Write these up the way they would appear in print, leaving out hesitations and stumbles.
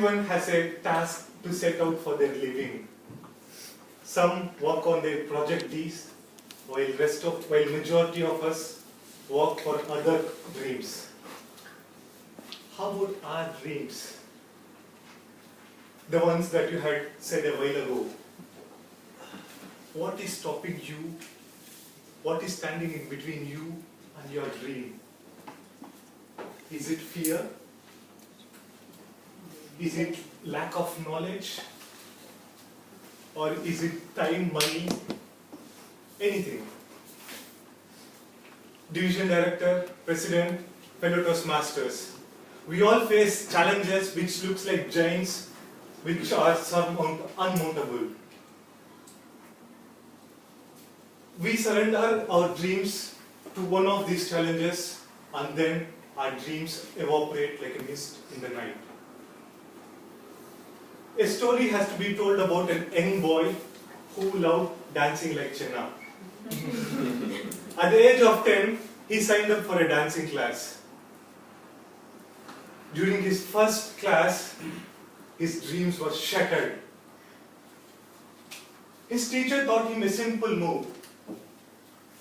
everyone has a task to set out for their living. Some work on their project Ds, while majority of us work for other dreams. How about our dreams? The ones that you had said a while ago. What is stopping you? What is standing in between you and your dream? Is it fear? Is it lack of knowledge? Or is it time, money? Anything. Division director, president, fellow Toastmasters. We all face challenges which looks like giants, which are unmountable. We surrender our dreams to one of these challenges, and then our dreams evaporate like a mist in the night. A story has to be told about an young boy who loved dancing like Chenna. At the age of 10, he signed up for a dancing class. During his first class, his dreams were shattered. His teacher taught him a simple move,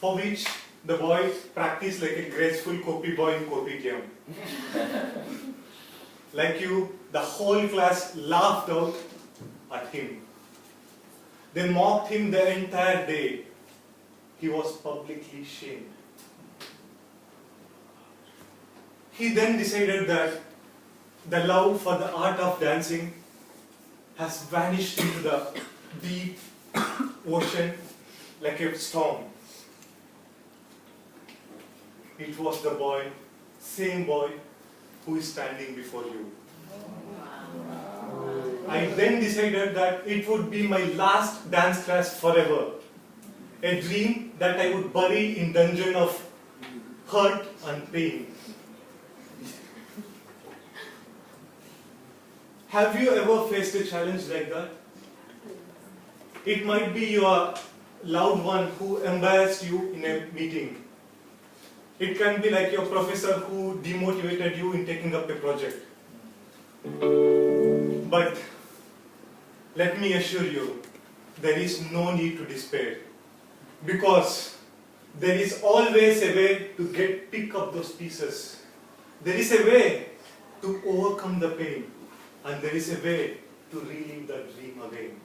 for which the boy practiced like a graceful copy boy in Kopitiam. Like you, the whole class laughed out at him. They mocked him the entire day. He was publicly shamed. He then decided that the love for the art of dancing has vanished into the deep ocean like a storm. It was the boy, same boy, who is standing before you. I then decided that it would be my last dance class forever. A dream that I would bury in dungeon of hurt and pain. Have you ever faced a challenge like that? It might be your loved one who embarrassed you in a meeting. It can be like your professor who demotivated you in taking up a project. But let me assure you, there is no need to despair. Because there is always a way to pick up those pieces. There is a way to overcome the pain. And there is a way to relive the dream again.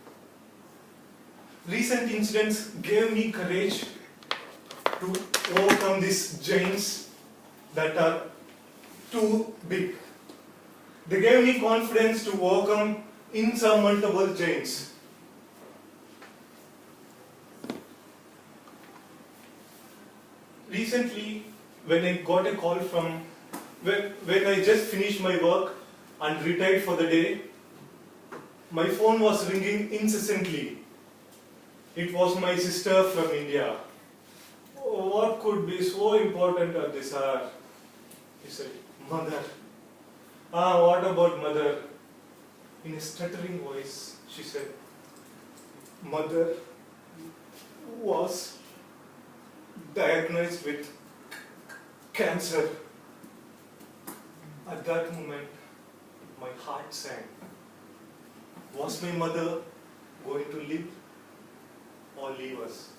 Recent incidents gave me courage to overcome these giants that are too big. They gave me confidence to overcome insurmountable giants. Recently, when I got a call from, when I just finished my work and retired for the day, my phone was ringing incessantly. It was my sister from India. Oh, what could be so important at this hour? He said, Mother. What about mother? In a stuttering voice, she said, Mother was diagnosed with cancer. At that moment, my heart sank. Was my mother going to live or leave us?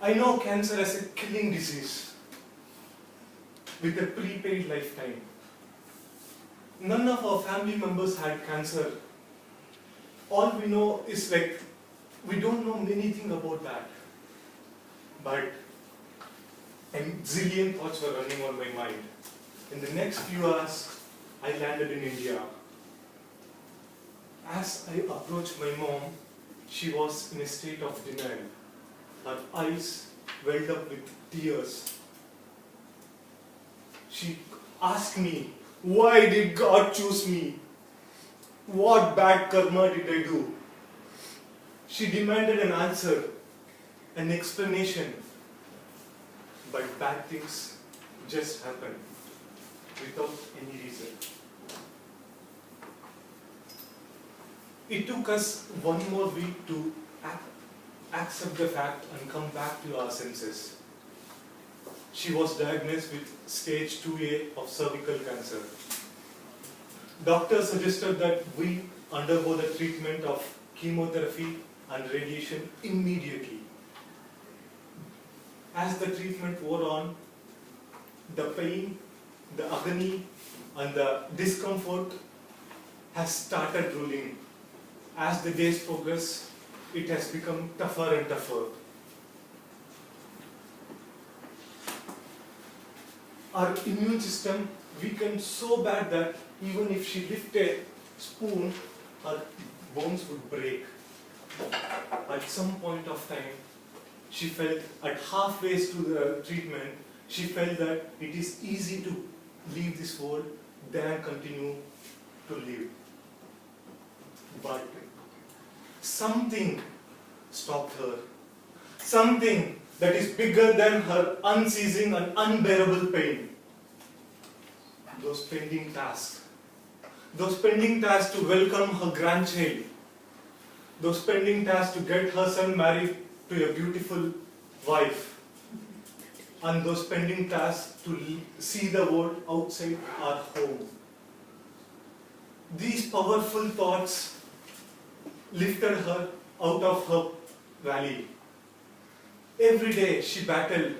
I know cancer as a killing disease with a prepaid lifetime. None of our family members had cancer. All we know is we don't know anything about that. But a zillion thoughts were running on my mind. In the next few hours, I landed in India. As I approached my mom, she was in a state of denial. Her eyes welled up with tears. She asked me, why did God choose me? What bad karma did I do? She demanded an answer, an explanation. But bad things just happened without any reason. It took us one more week to accept the fact and come back to our senses. She was diagnosed with stage 2A of cervical cancer. Doctors suggested that we undergo the treatment of chemotherapy and radiation immediately. As the treatment wore on, the pain, the agony, and the discomfort has started ruling. As the days progress, it has become tougher and tougher. Our immune system weakened so bad that even if she lifted a spoon, her bones would break. At some point of time, she felt at halfway to the treatment, she felt that it is easy to leave this world than continue to live. But something stopped her. Something that is bigger than her unceasing and unbearable pain. Those pending tasks. Those pending tasks to welcome her grandchild. Those pending tasks to get her son married to a beautiful wife. And those pending tasks to see the world outside our home. These powerful thoughts lifted her out of her valley. Every day she battled.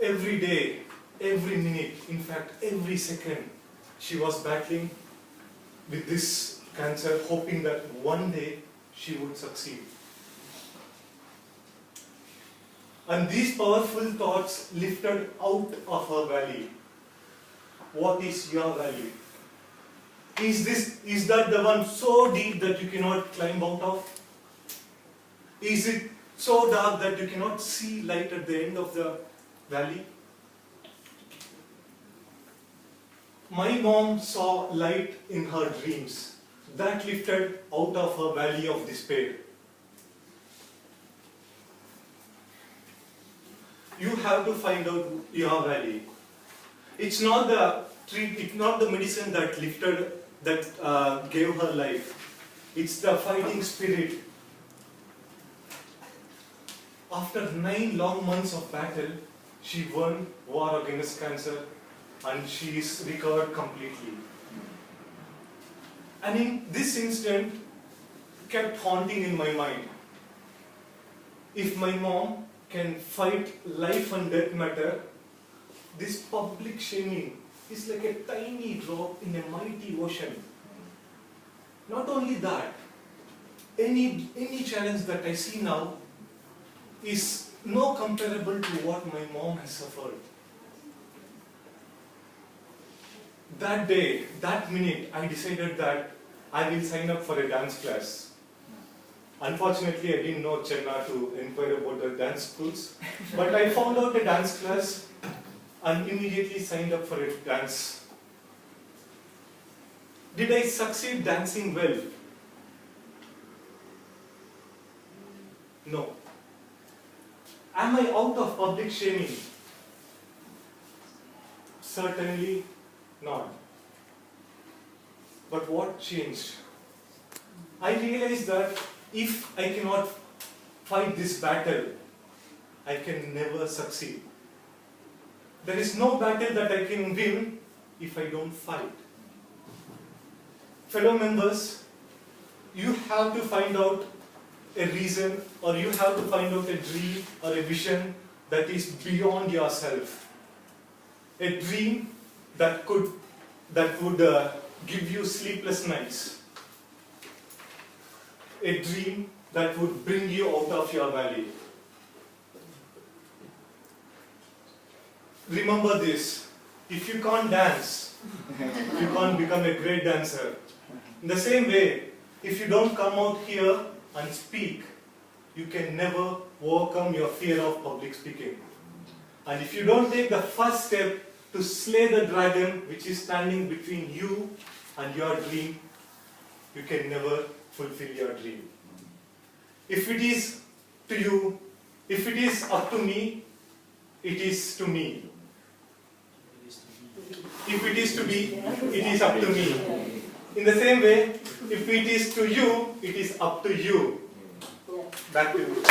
Every day, every minute, in fact every second, she was battling with this cancer, hoping that one day she would succeed. And these powerful thoughts lifted out of her valley. What is your valley? Is that the one so deep that you cannot climb out of? Is it so dark that you cannot see light at the end of the valley? My mom saw light in her dreams. That lifted out of her valley of despair. You have to find out your valley. It's not the medicine that lifted, that gave her life. It's the fighting spirit. After 9 long months of battle, she won war against cancer and she is recovered completely. And in this instant, kept haunting in my mind. If my mom can fight life and death matter, this public shaming is like a tiny drop in a mighty ocean. Not only that, any challenge that I see now is no comparable to what my mom has suffered. That day, that minute, I decided that I will sign up for a dance class. Unfortunately, I didn't know Chenna to inquire about the dance schools, but I found out a dance class and immediately signed up for a dance. Did I succeed dancing well? No. Am I out of public shaming? Certainly not. But what changed? I realized that if I cannot fight this battle, I can never succeed. There is no battle that I can win if I don't fight. Fellow members, you have to find out a reason, or you have to find out a dream or a vision that is beyond yourself. A dream that would give you sleepless nights. A dream that would bring you out of your valley. Remember this, if you can't dance, you can't become a great dancer. In the same way, if you don't come out here and speak, you can never overcome your fear of public speaking. And if you don't take the first step to slay the dragon which is standing between you and your dream, you can never fulfill your dream. If it is to you, if it is up to me, it is to me. If it is to be, it is up to me. In the same way, if it is to you, it is up to you. Back to you.